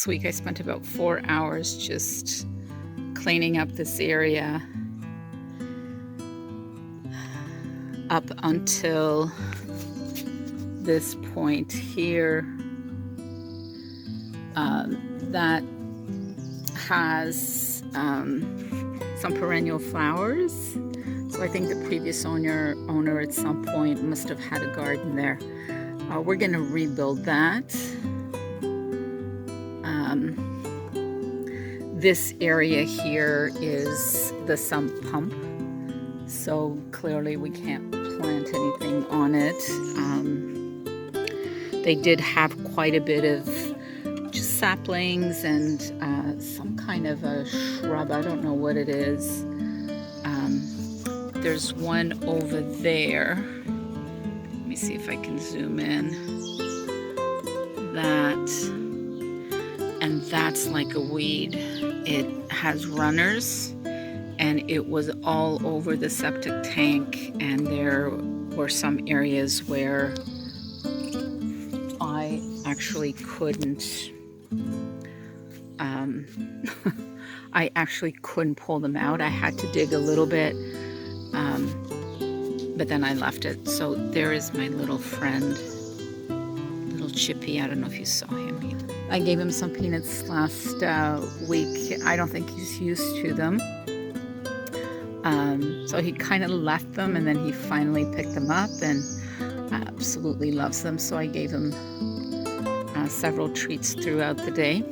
last week I spent about 4 hours just cleaning up this area up until this point here. That has some perennial flowers. So I think the previous owner at some point must have had a garden there. We're going to rebuild that. This area here is the sump pump, so clearly we can't plant anything on it. They did have quite a bit of just saplings and some kind of a shrub. I don't know what it is. There's one over there. Let me see if I can zoom in. And that's like a weed. It has runners, and it was all over the septic tank, and there were some areas where I actually couldn't I actually couldn't pull them out. I had to dig a little bit, but then I left it. So there is my little friend, little Chippy. I don't know if you saw him. I gave him some peanuts last week. I don't think he's used to them. So he kind of left them, and then he finally picked them up and absolutely loves them. So I gave him several treats throughout the day.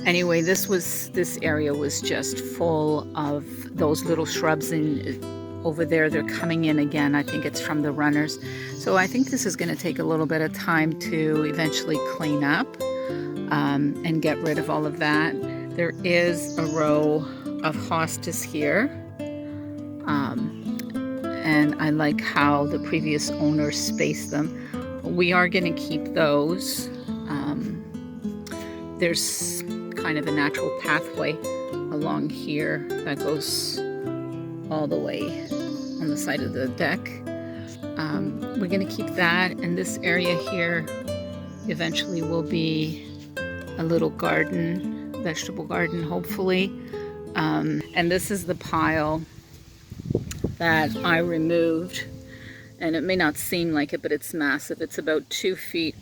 Anyway, this area was just full of those little shrubs, and over there they're coming in again. I think it's from the runners. So I think this is going to take a little bit of time to eventually clean up and get rid of all of that. There is a row of hostas here, and I like how the previous owner spaced them. We are going to keep those. There's kind of a natural pathway along here that goes all the way on the side of the deck. We're going to keep that, and this area here eventually will be a little garden, vegetable garden, hopefully. And this is the pile that I removed, and it may not seem like it, but it's massive. It's about 2 feet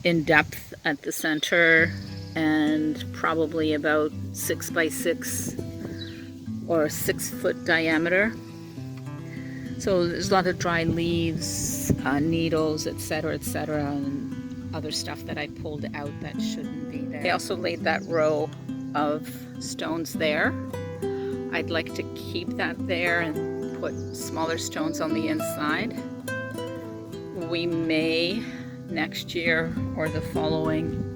in depth at the center, and probably about 6 by 6 or 6 foot diameter. So there's a lot of dry leaves, needles, etc., and other stuff that I pulled out that shouldn't be there. I also laid that row of stones there. I'd like to keep that there and put smaller stones on the inside. We may next year or the following,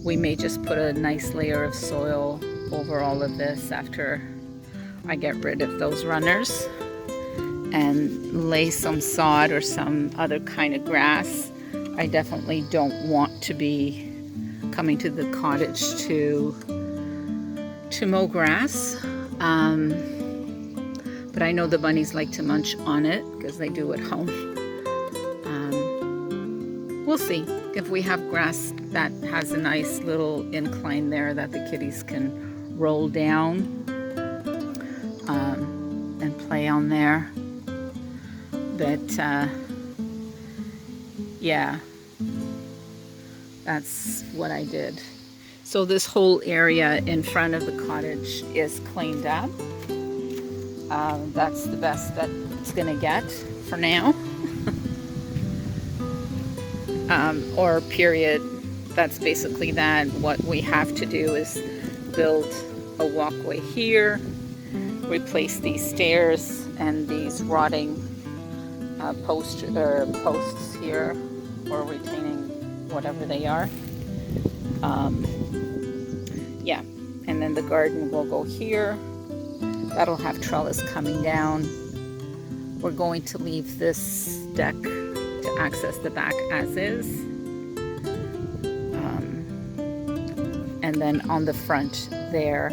we may just put a nice layer of soil over all of this after I get rid of those runners, and lay some sod or some other kind of grass. I definitely don't want to be coming to the cottage to mow grass, but I know the bunnies like to munch on it because they do at home. We'll see if we have grass that has a nice little incline there that the kitties can roll down and play on there. But yeah, that's what I did. So this whole area in front of the cottage is cleaned up. That's the best that it's gonna get for now. Or period. That's basically that. What we have to do is build a walkway here, replace these stairs and these rotting posts here, or retaining whatever they are. Yeah, and then the garden will go here. That'll have trellis coming down. We're going to leave this deck to access the back as is. And then on the front there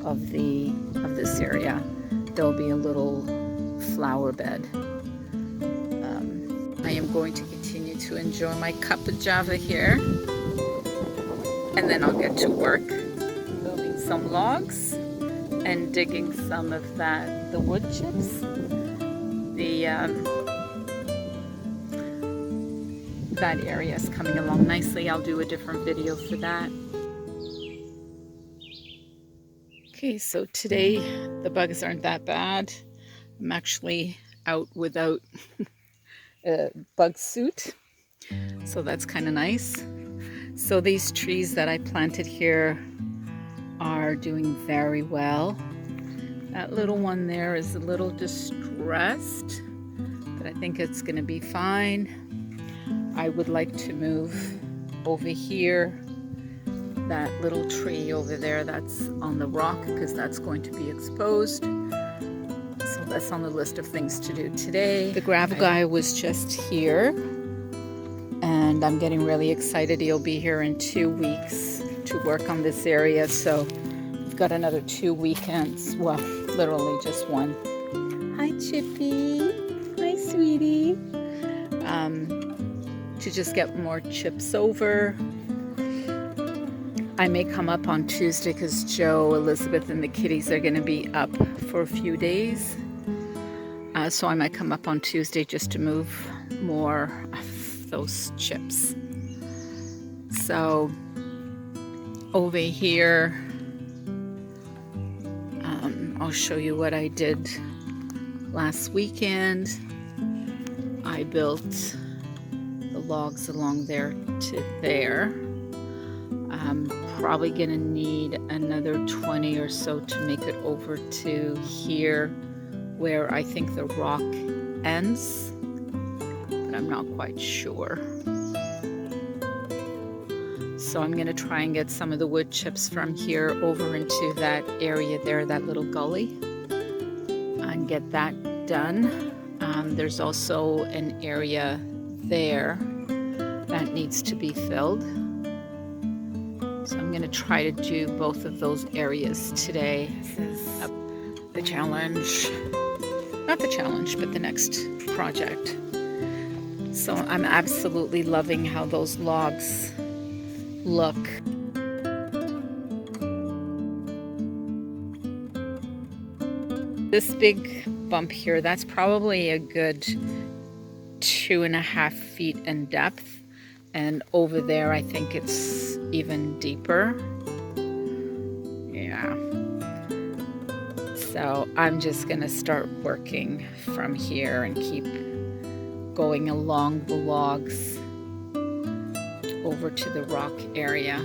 of this area, there'll be a little flower bed. I am going to continue me to enjoy my cup of java here, and then I'll get to work moving some logs and digging some of the wood chips. That area is coming along nicely. I'll do a different video for that. Okay, so today the bugs aren't that bad. I'm actually out without a bug suit, so that's kind of nice. So these trees that I planted here are doing very well. That little one there is a little distressed, but I think it's going to be fine. I would like to move over here that little tree over there that's on the rock, because that's going to be exposed. So that's on the list of things to do today. The gravel guy was just here, and I'm getting really excited. He'll be here in 2 weeks to work on this area. So we've got another 2 weekends. Well, literally just one. Hi, Chippy. Hi, sweetie. To just get more chips over. I may come up on Tuesday because Joe, Elizabeth, and the kitties are going to be up for a few days. So I might come up on Tuesday just to move more of those chips. So over here, I'll show you what I did last weekend. I built the logs along there to there. I'm probably gonna need another 20 or so to make it over to here where I think the rock ends, but I'm not quite sure. So I'm gonna try and get some of the wood chips from here over into that area there, that little gully, and get that done. There's also an area there that needs to be filled. So I'm going to try to do both of those areas today. This is the challenge. Not the challenge, but the next project. So I'm absolutely loving how those logs look. This big bump here, that's probably a good 2.5 feet in depth. And over there, I think it's even deeper. Yeah. So I'm just gonna start working from here and keep going along the logs over to the rock area.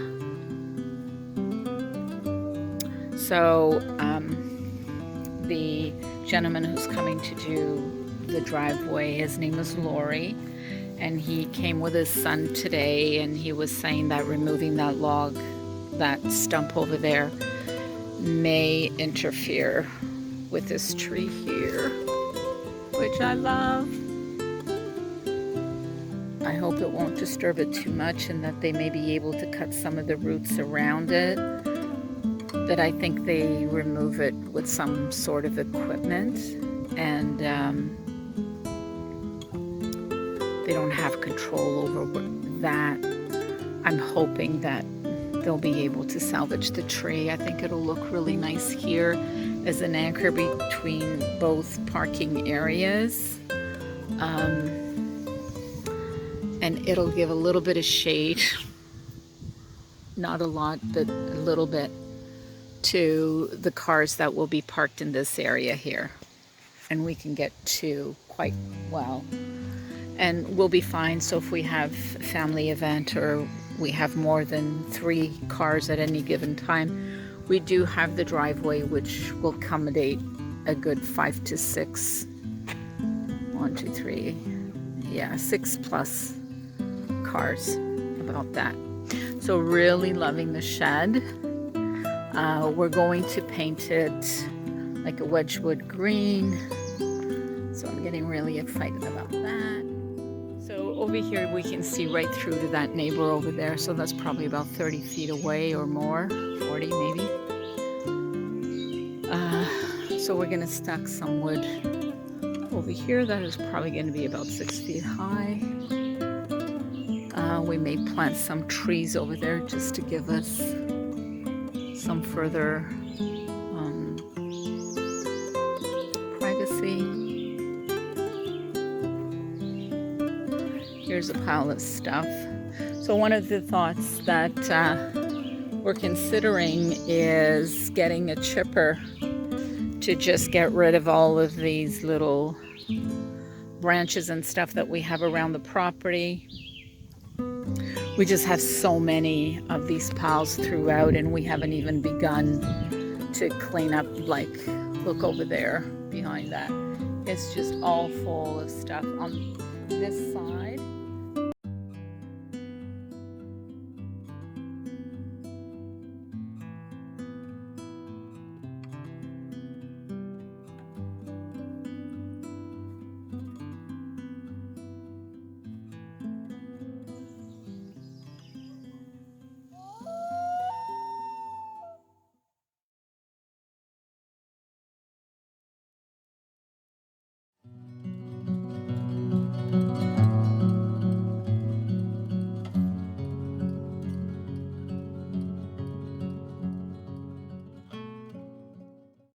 So the gentleman who's coming to do the driveway, his name is Lori, and he came with his son today, and he was saying that removing that log, that stump over there, may interfere with this tree here, which I love. I hope it won't disturb it too much and that they may be able to cut some of the roots around it. But I think they remove it with some sort of equipment, and they don't have control over that. I'm hoping that they'll be able to salvage the tree. I think it'll look really nice here as an anchor between both parking areas. And it'll give a little bit of shade, not a lot, but a little bit, to the cars that will be parked in this area here. And we can get to quite well. And we'll be fine. So if we have a family event or we have more than 3 cars at any given time, we do have the driveway, which will accommodate a good 5 to 6. 1, 2, 3. Yeah, 6 plus cars, about that. So really loving the shed. We're going to paint it like a Wedgwood green. So I'm getting really excited about that. So over here we can see right through to that neighbor over there. So that's probably about 30 feet away or more, 40 maybe. So we're gonna stack some wood over here. That is probably gonna be about 6 feet high. We may plant some trees over there just to give us some further privacy. Here's a pile of stuff. So one of the thoughts that we're considering is getting a chipper to just get rid of all of these little branches and stuff that we have around the property. We just have so many of these piles throughout, and we haven't even begun to clean up. Like, look over there behind that. It's just all full of stuff. On this side,